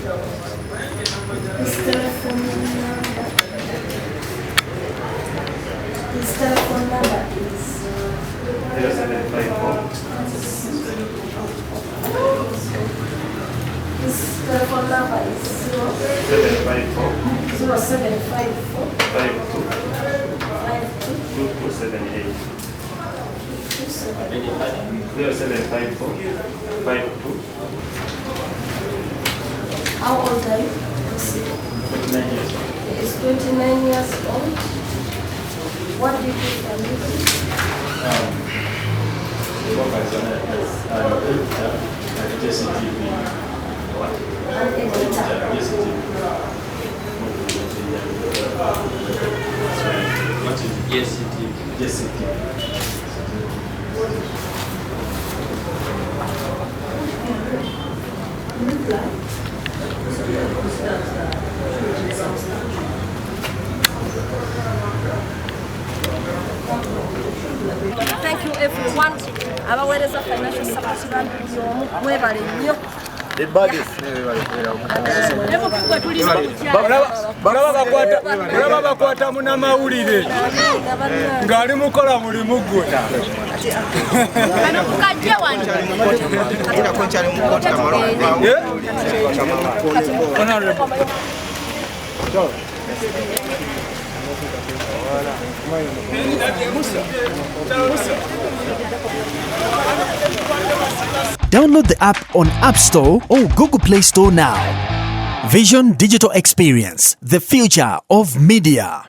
His telephone number is 0754. his telephone number is 754 0754 52 2278. 0754 52. How old are you? 29 years. He's 29 years old. What do you do for living? Work as an editor at JCTV. An editor. JCTV. What is JCTV? JCTV. Thank you everyone. Abaweereza financial support y'omu mwebale nnyo. Balaba bakwata munamawulire ng'ali mukola mulimu gwe. Kano kukajja wano. Download the app on App Store or Google Play Store now. Vision Digital Experience, the future of media.